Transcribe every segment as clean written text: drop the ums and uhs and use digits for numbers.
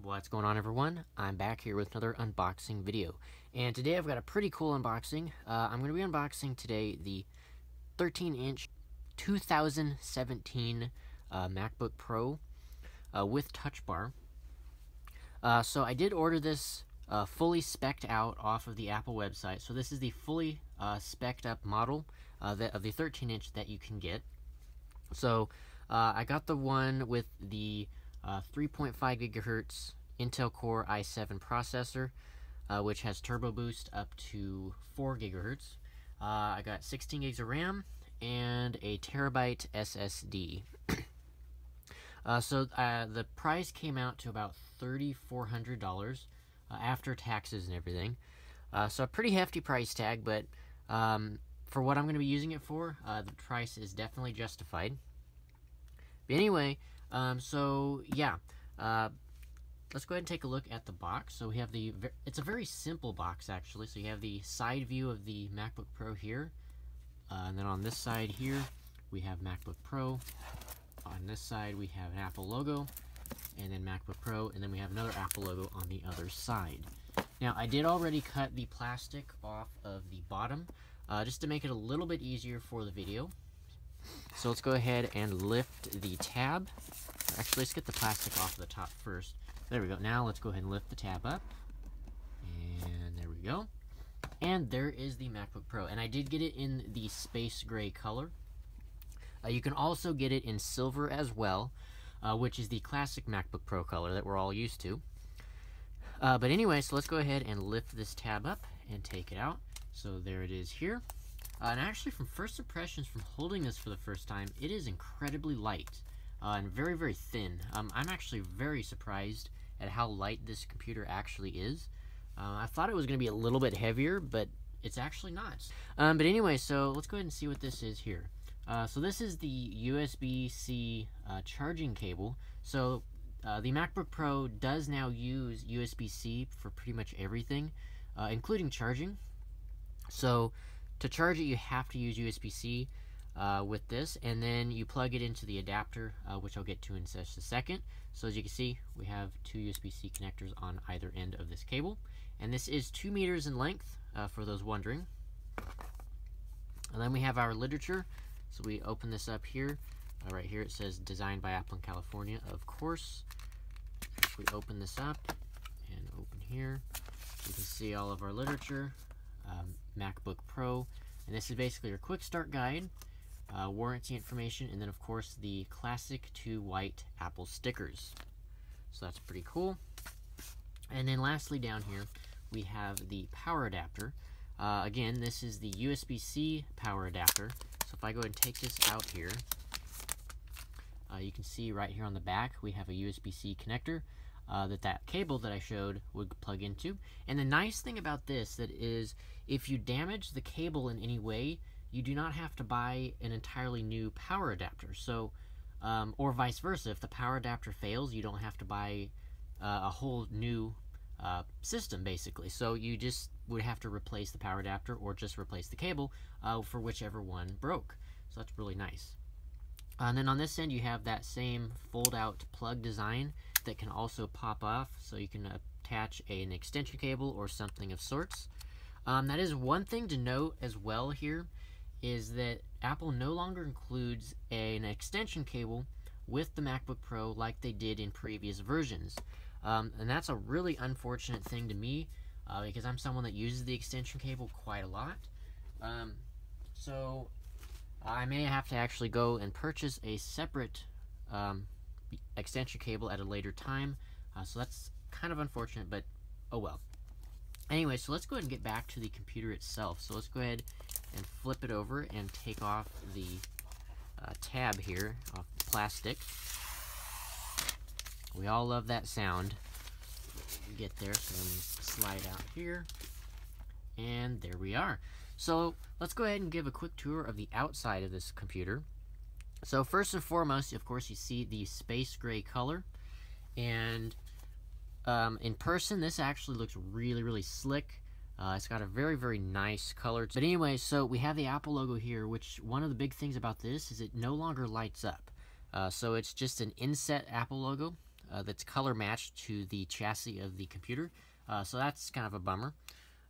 What's going on, everyone? I'm back here with another unboxing video, and today I've got a pretty cool unboxing. I'm going to be unboxing today the 13-inch 2017 MacBook Pro with Touch Bar. So I did order this fully spec'd out off of the Apple website. So this is the fully spec'd up model of the 13-inch that you can get. So I got the one with the 3.5 gigahertz Intel Core i7 processor, which has turbo boost up to 4 gigahertz. I got 16 gigs of RAM and a terabyte SSD. So the price came out to about $3,400 after taxes and everything. So a pretty hefty price tag, but for what I'm going to be using it for, the price is definitely justified. But anyway, so yeah, let's go ahead and take a look at the box. So we have it's a very simple box actually. So you have the side view of the MacBook Pro here, and then on this side here we have MacBook Pro. On this side we have an Apple logo, and then MacBook Pro, and then we have another Apple logo on the other side. Now I did already cut the plastic off of the bottom, just to make it a little bit easier for the video. So let's go ahead and lift the tab. Actually, let's get the plastic off the top first. There we go. Now let's go ahead and lift the tab up. And there we go. And there is the MacBook Pro. And I did get it in the space gray color. You can also get it in silver as well, which is the classic MacBook Pro color that we're all used to. But anyway, so let's go ahead and lift this tab up and take it out. So there it is here. And actually, from first impressions from holding this for the first time, it is incredibly light and very, very thin. I'm actually very surprised at how light this computer actually is. I thought it was going to be a little bit heavier, but it's actually not. But anyway, so let's go ahead and see what this is here. So this is the USB-C charging cable. So the MacBook Pro does now use USB-C for pretty much everything, including charging. So to charge it, you have to use USB-C with this, and then you plug it into the adapter, which I'll get to in just a second. So as you can see, we have two USB-C connectors on either end of this cable, and this is 2 meters in length, for those wondering. And then we have our literature. So we open this up here. Right here it says designed by Apple in California, of course. If we open this up and open here, you can see all of our literature. MacBook Pro, and this is basically your quick start guide, warranty information, and then of course the classic 2 white Apple stickers. So that's pretty cool. And then lastly down here we have the power adapter. Again, this is the USB-C power adapter. So if I go ahead and take this out here, you can see right here on the back we have a USB-C connector that cable that I showed would plug into. And the nice thing about this is if you damage the cable in any way, you do not have to buy an entirely new power adapter. So, or vice versa, if the power adapter fails, you don't have to buy a whole new system, basically. So you just would have to replace the power adapter or just replace the cable for whichever one broke. So that's really nice. And then on this end you have that same fold-out plug design that can also pop off, so you can attach an extension cable or something of sorts. That is one thing to note as well here, is that Apple no longer includes an extension cable with the MacBook Pro like they did in previous versions. And that's a really unfortunate thing to me, because I'm someone that uses the extension cable quite a lot. So I may have to actually go and purchase a separate extension cable at a later time. So that's kind of unfortunate, but oh well. Anyway, so let's go ahead and get back to the computer itself. So let's go ahead and flip it over and take off the tab here off the plastic. We all love that sound. Get there, so let me slide out here, and there we are. So let's go ahead and give a quick tour of the outside of this computer. So first and foremost, of course, you see the space gray color, and in person this actually looks really, really slick. It's got a very, very nice color. But anyway, so we have the Apple logo here, which one of the big things about this is it no longer lights up. So it's just an inset Apple logo, that's color matched to the chassis of the computer. So that's kind of a bummer.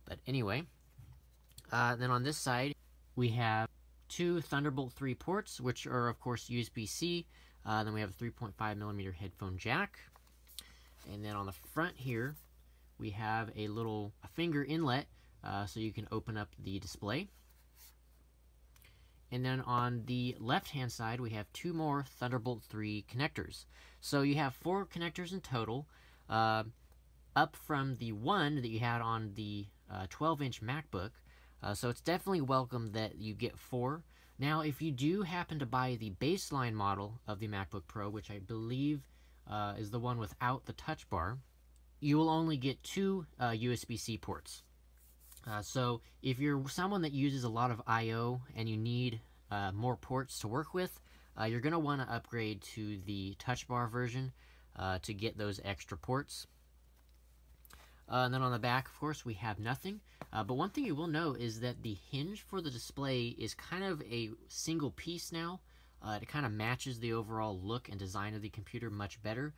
But anyway, then on this side, we have two Thunderbolt 3 ports, which are, of course, USB-C. Then we have a 3.5mm headphone jack. And then on the front here, we have a little finger inlet, so you can open up the display. And then on the left-hand side, we have two more Thunderbolt 3 connectors. So you have 4 connectors in total, up from the one that you had on the 12-inch MacBook. So it's definitely welcome that you get 4. Now, if you do happen to buy the baseline model of the MacBook Pro, which I believe is the one without the touch bar, you will only get 2 USB-C ports. So if you're someone that uses a lot of I/O and you need more ports to work with, you're going to want to upgrade to the touch bar version to get those extra ports. And then on the back, of course, we have nothing. But one thing you will know is that the hinge for the display is kind of a single piece now. It kind of matches the overall look and design of the computer much better.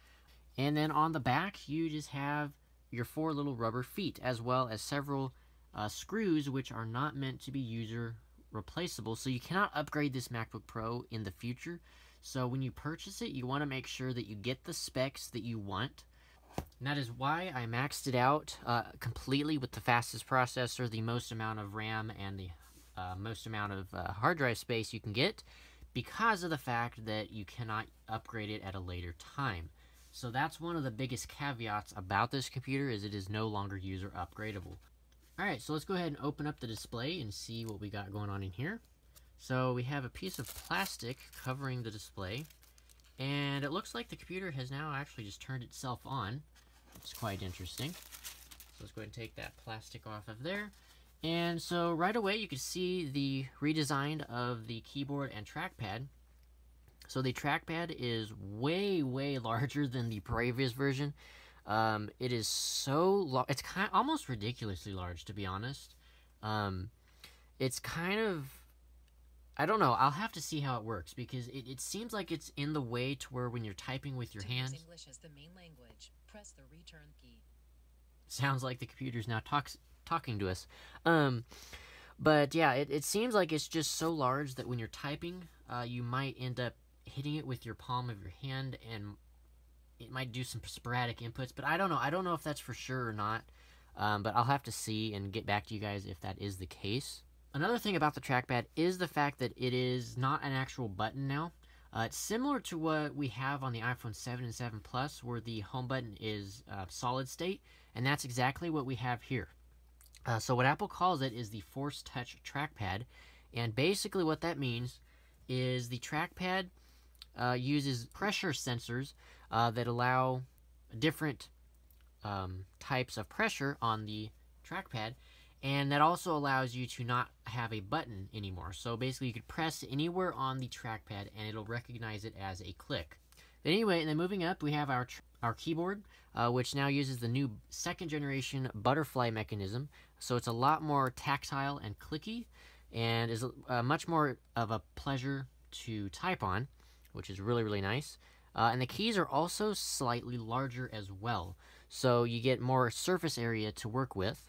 And then on the back, you just have your 4 little rubber feet, as well as several screws, which are not meant to be user replaceable. So you cannot upgrade this MacBook Pro in the future. So when you purchase it, you want to make sure that you get the specs that you want. And that is why I maxed it out completely with the fastest processor, the most amount of RAM, and the most amount of hard drive space you can get, because of the fact that you cannot upgrade it at a later time. So that's one of the biggest caveats about this computer, is it is no longer user upgradable. Alright, so let's go ahead and open up the display and see what we got going on in here. So we have a piece of plastic covering the display, and it looks like the computer has now actually just turned itself on. It's quite interesting. So let's go ahead and take that plastic off of there. And so right away you can see the redesign of the keyboard and trackpad. So the trackpad is way, way larger than the previous version. It is so it's kind of almost ridiculously large, to be honest. It's kind of, I don't know, I'll have to see how it works, because it seems like it's in the way to where when you're typing with your hands, English as the main language, press the return key. Sounds like the computer's now talking to us. But yeah, it seems like it's just so large that when you're typing, you might end up hitting it with your palm of your hand, and it might do some sporadic inputs, but I don't know. I don't know if that's for sure or not, but I'll have to see and get back to you guys if that is the case. Another thing about the trackpad is the fact that it is not an actual button now. It's similar to what we have on the iPhone 7 and 7 Plus, where the home button is solid state, and that's exactly what we have here. So what Apple calls it is the Force Touch trackpad, and basically what that means is the trackpad uses pressure sensors that allow different types of pressure on the trackpad, and that also allows you to not have a button anymore. So basically you could press anywhere on the trackpad and it'll recognize it as a click. But anyway, and then moving up, we have our keyboard, which now uses the new 2nd generation butterfly mechanism. So it's a lot more tactile and clicky, and is much more of a pleasure to type on, which is really, really nice. And the keys are also slightly larger as well, so you get more surface area to work with.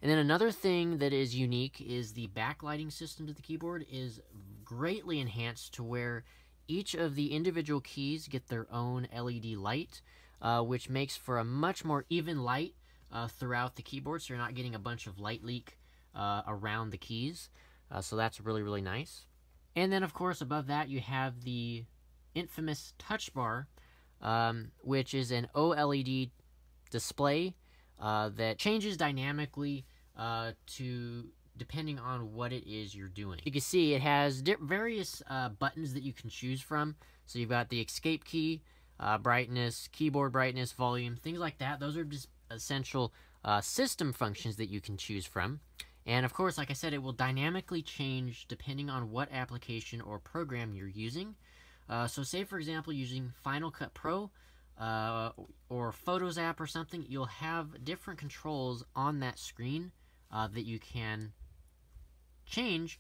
And then another thing that is unique is the backlighting system to the keyboard is greatly enhanced to where each of the individual keys get their own LED light, which makes for a much more even light throughout the keyboard, so you're not getting a bunch of light leak around the keys. So that's really, really nice. And then, of course, above that you have the infamous touch bar, which is an OLED display that changes dynamically depending on what it is you're doing. You can see it has various buttons that you can choose from. So you've got the escape key, brightness, keyboard brightness, volume, things like that. Those are just essential system functions that you can choose from. And of course, like I said, it will dynamically change depending on what application or program you're using. So say, for example, using Final Cut Pro or Photos app or something, you'll have different controls on that screen that you can change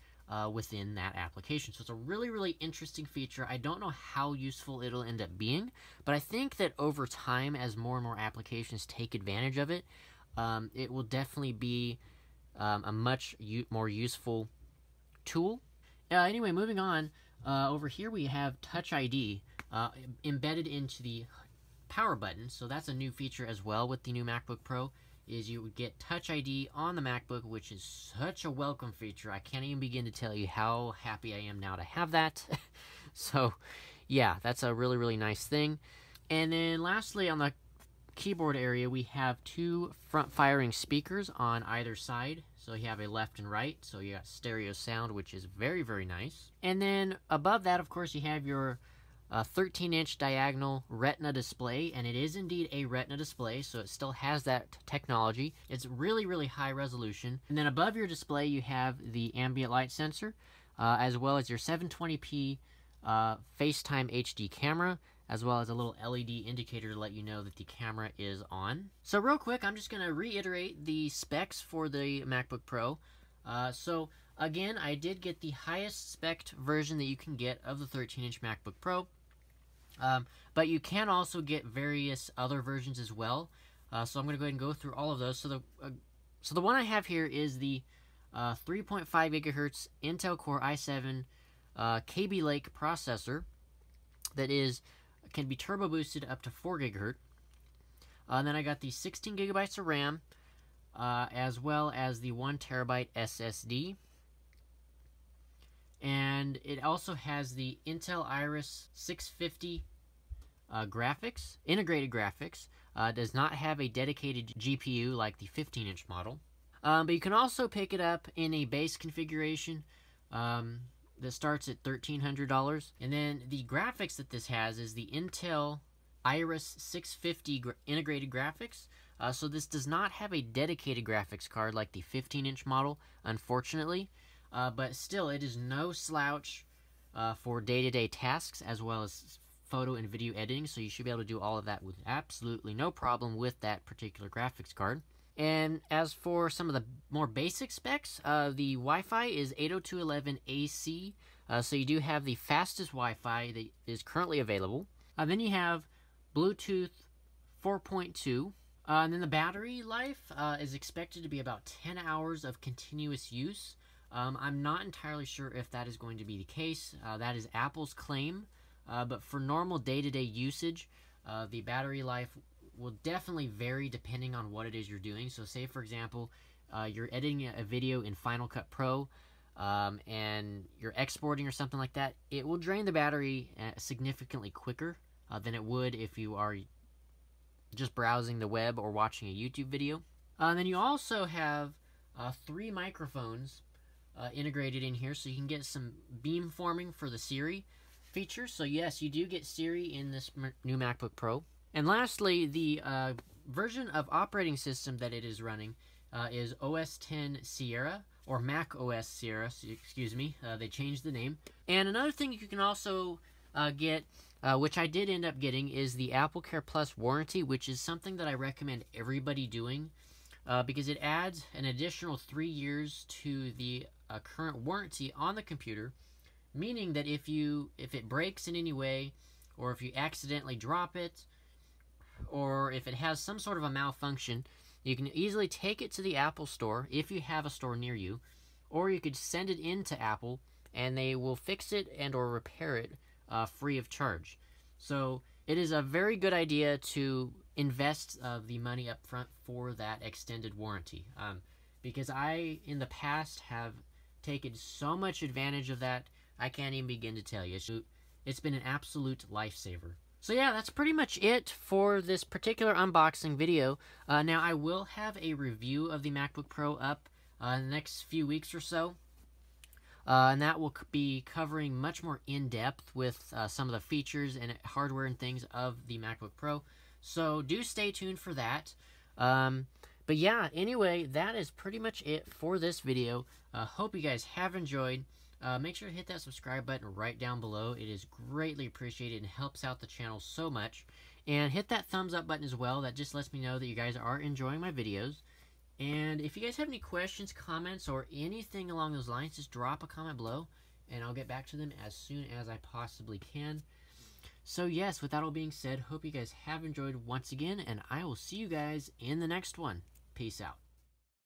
within that application. So it's a really, really interesting feature. I don't know how useful it'll end up being, but I think that over time, as more and more applications take advantage of it, it will definitely be a much more useful tool. Anyway, moving on, over here we have Touch ID embedded into the power button. So that's a new feature as well with the new MacBook Pro, is you would get Touch ID on the MacBook, which is such a welcome feature. I can't even begin to tell you how happy I am now to have that. So yeah, that's a really, really nice thing. And then lastly, on the keyboard area, we have two front-firing speakers on either side. So you have a left and right, so you got stereo sound, which is very, very nice. And then above that, of course, you have your 13-inch diagonal Retina display, and it is indeed a Retina display, so it still has that technology. It's really, really high resolution. And then above your display, you have the ambient light sensor, as well as your 720p FaceTime HD camera, as well as a little LED indicator to let you know that the camera is on. So real quick, I'm just going to reiterate the specs for the MacBook Pro. So again, I did get the highest spec version that you can get of the 13-inch MacBook Pro. But you can also get various other versions as well. So I'm going to go ahead and go through all of those. So the one I have here is the 3.5 gigahertz Intel Core i7 Kaby Lake processor that can be turbo boosted up to 4 gigahertz. And then I got the 16 gigabytes of RAM, as well as the 1 terabyte SSD. And it also has the Intel Iris 650 graphics, integrated graphics. Does not have a dedicated GPU like the 15-inch model. But you can also pick it up in a base configuration that starts at $1,300. And then the graphics that this has is the Intel Iris 650 integrated graphics. So this does not have a dedicated graphics card like the 15-inch model, unfortunately. But still, it is no slouch for day-to-day tasks as well as photo and video editing. So you should be able to do all of that with absolutely no problem with that particular graphics card. And as for some of the more basic specs, the Wi-Fi is 802.11ac, so you do have the fastest Wi-Fi that is currently available. Then you have Bluetooth 4.2, and then the battery life is expected to be about 10 hours of continuous use. I'm not entirely sure if that is going to be the case. That is Apple's claim, but for normal day-to-day usage, the battery life will definitely vary depending on what it is you're doing. So say, for example, you're editing a video in Final Cut Pro, and you're exporting or something like that, it will drain the battery significantly quicker than it would if you are just browsing the web or watching a YouTube video. Then you also have 3 microphones integrated in here, so you can get some beamforming for the Siri feature. So yes, you do get Siri in this new MacBook Pro. And lastly, the version of operating system that it is running is OS X Sierra, or Mac OS Sierra, excuse me. They changed the name. And another thing you can also get, which I did end up getting, is the Apple Care Plus warranty, which is something that I recommend everybody doing because it adds an additional 3 years to the current warranty on the computer, meaning that if it breaks in any way, or if you accidentally drop it, or if it has some sort of a malfunction, you can easily take it to the Apple store if you have a store near you, or you could send it in to Apple and they will fix it and or repair it free of charge. So it is a very good idea to invest the money up front for that extended warranty, because I in the past have taken so much advantage of that, I can't even begin to tell you. It's been an absolute lifesaver. So yeah, that's pretty much it for this particular unboxing video. Now I will have a review of the MacBook Pro up in the next few weeks or so. And that will be covering much more in-depth with some of the features and hardware and things of the MacBook Pro. So do stay tuned for that. But yeah, anyway, that is pretty much it for this video. Hope you guys have enjoyed. Make sure to hit that subscribe button right down below. It is greatly appreciated and helps out the channel so much. And hit that thumbs up button as well. That just lets me know that you guys are enjoying my videos. And if you guys have any questions, comments, or anything along those lines, just drop a comment below, and I'll get back to them as soon as I possibly can. So yes, with that all being said, hope you guys have enjoyed once again, and I will see you guys in the next one. Peace out.